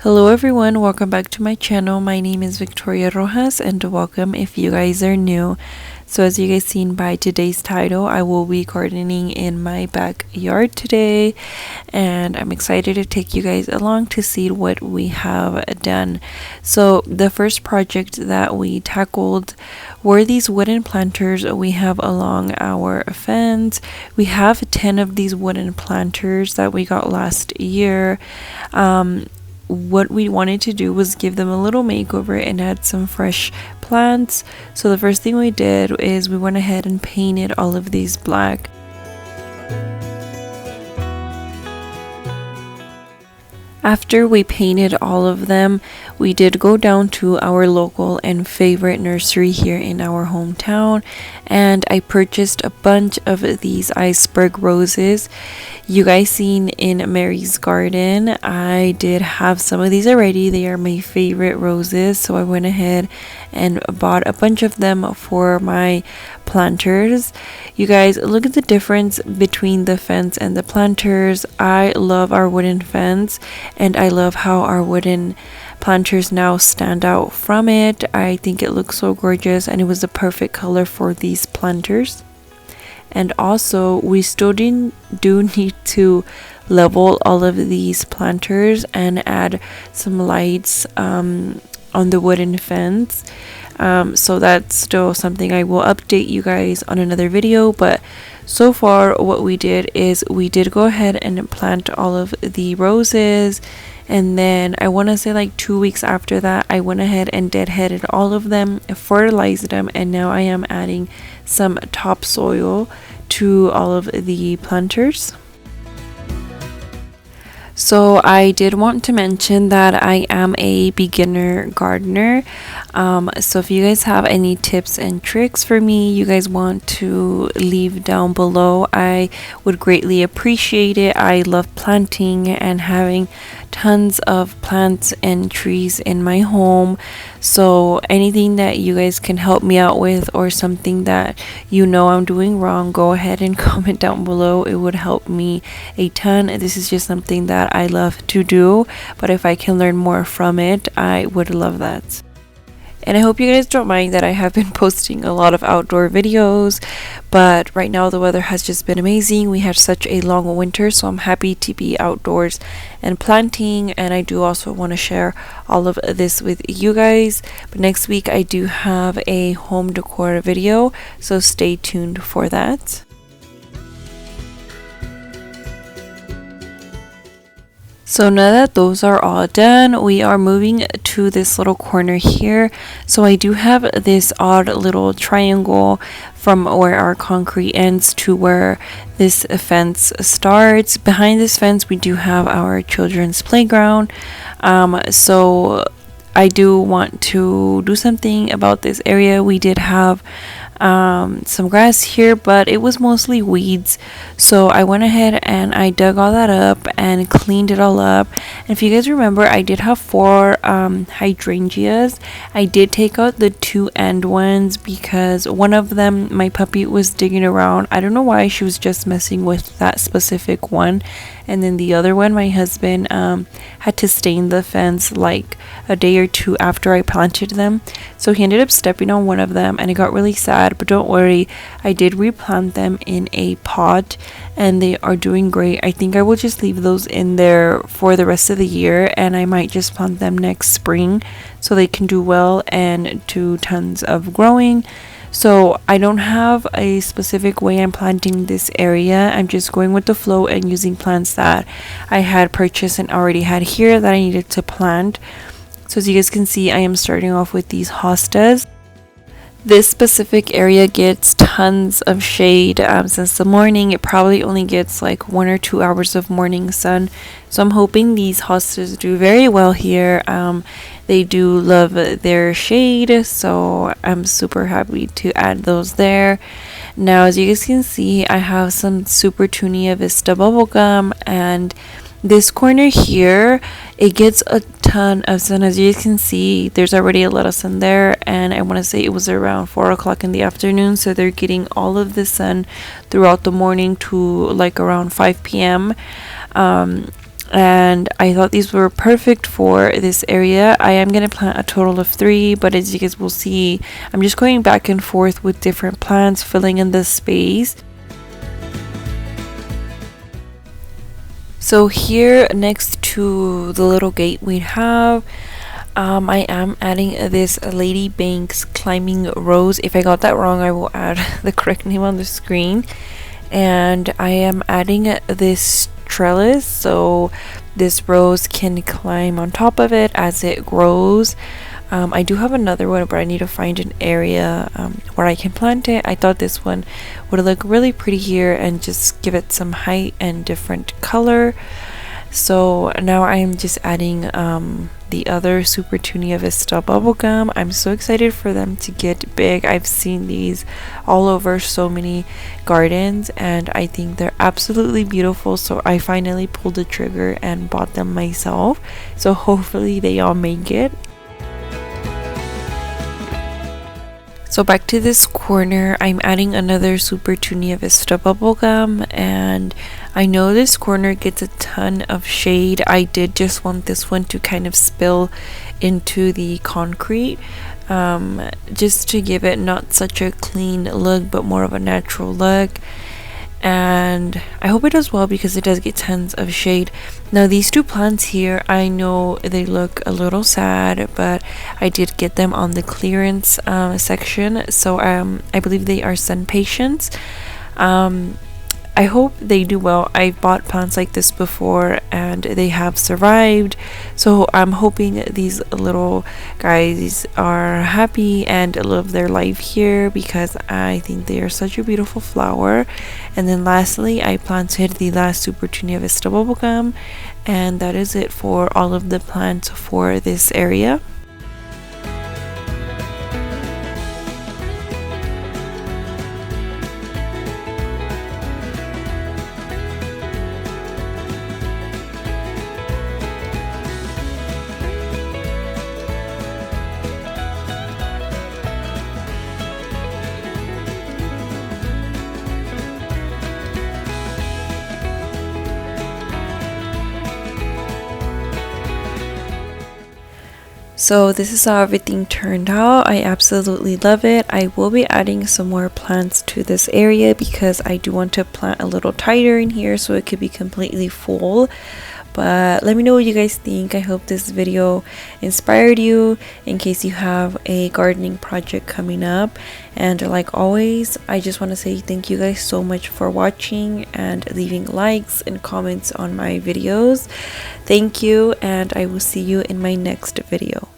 Hello everyone, welcome back to my channel. My name is Victoria Rojas and welcome if you guys are new. So as you guys seen by today's title, I will be gardening in my backyard today and I'm excited to take you guys along to see what we have done. So the first project that we tackled were these wooden planters we have along our fence. We have 10 of these wooden planters that we got last year. What we wanted to do was give them a little makeover and add some fresh plants. So the first thing we did is we went ahead and painted all of these black. After we painted all of them, we did go down to our local and favorite nursery here in our hometown and I purchased a bunch of these iceberg roses. You guys seen in Mary's garden, I did have some of these already. They are my favorite roses, so I went ahead and bought a bunch of them for my planters. You guys, look at the difference between the fence and the planters. I love our wooden fence and I love how our wooden planters now stand out from it. I think it looks so gorgeous and it was the perfect color for these planters. And also we still do need to level all of these planters and add some lights on the wooden fence. So that's still something I will update you guys on another video, but so far what we did is we did go ahead and plant all of the roses, and then I want to say like 2 weeks after that I went ahead and deadheaded all of them, fertilized them, and now I am adding some topsoil to all of the planters. So I did want to mention that I am a beginner gardener. So if you guys have any tips and tricks for me you guys want to leave down below, I would greatly appreciate it. I love planting and having tons of plants and trees in my home. So anything that you guys can help me out with or something that you know I'm doing wrong, go ahead and comment down below. It would help me a ton. This is just something that I love to do, but if I can learn more from it, I would love that. And I hope you guys don't mind that I have been posting a lot of outdoor videos, but right now the weather has just been amazing. We had such a long winter, so I'm happy to be outdoors and planting, and I do also want to share all of this with you guys. But next week I do have a home decor video, so stay tuned for that. So now that those are all done, we are moving to this little corner here. So I do have this odd little triangle from where our concrete ends to where this fence starts. Behind this fence we do have our children's playground. So I do want to do something about this area. We did have some grass here, but it was mostly weeds, so I went ahead and I dug all that up and cleaned it all up. And if you guys remember, I did have 4 hydrangeas. I did take out the 2 end ones because one of them my puppy was digging around. I don't know why, she was just messing with that specific one, and then the other one my husband had to stain the fence like a day or 2 after I planted them, so he ended up stepping on one of them and it got really sad. But don't worry, I did replant them in a pot and they are doing great. I think I will just leave those in there for the rest of the year, and I might just plant them next spring so they can do well and do tons of growing. So I don't have a specific way I'm planting this area. I'm just going with the flow and using plants that I had purchased and already had here that I needed to plant. So as you guys can see, I am starting off with these hostas. This specific area gets tons of shade since the morning. It probably only gets like 1 or 2 hours of morning sun. So I'm hoping these hostas do very well here. They do love their shade, so I'm super happy to add those there. Now as you guys can see, I have some Super Tunia Vista bubblegum, and this corner here, it gets a ton of sun. As you can see, there's already a lot of sun there, and I want to say it was around 4 o'clock in the afternoon, so they're getting all of the sun throughout the morning to like around 5 p.m. and I thought these were perfect for this area. I am going to plant a total of 3, but as you guys will see, I'm just going back and forth with different plants, filling in the space. So here next to the little gate we have, I am adding this Lady Banks climbing rose. If I got that wrong, I will add the correct name on the screen. And I am adding this trellis so this rose can climb on top of it as it grows. I do have another one, but I need to find an area where I can plant it. I thought this one would look really pretty here and just give it some height and different color. So now I am just adding the other Supertunia Vista bubblegum. I'm so excited for them to get big. I've seen these all over so many gardens and I think they're absolutely beautiful, so I finally pulled the trigger and bought them myself. So hopefully they all make it. So back to this corner, I'm adding another Supertunia Vista bubblegum, and I know this corner gets a ton of shade. I did just want this one to kind of spill into the concrete, just to give it not such a clean look but more of a natural look. And I hope it does well because it does get tons of shade. Now these two plants here, I know they look a little sad, but I did get them on the clearance section, so I believe they are sun patients. I hope they do well. I've bought plants like this before and they have survived, so I'm hoping these little guys are happy and live their life here because I think they are such a beautiful flower. And then lastly, I planted the last Supertunia Vista bubblegum, and that is it for all of the plants for this area. So this is how everything turned out. I absolutely love it. I will be adding some more plants to this area because I do want to plant a little tighter in here so it could be completely full. But let me know what you guys think. I hope this video inspired you in case you have a gardening project coming up. And like always, I just want to say thank you guys so much for watching and leaving likes and comments on my videos. Thank you, and I will see you in my next video.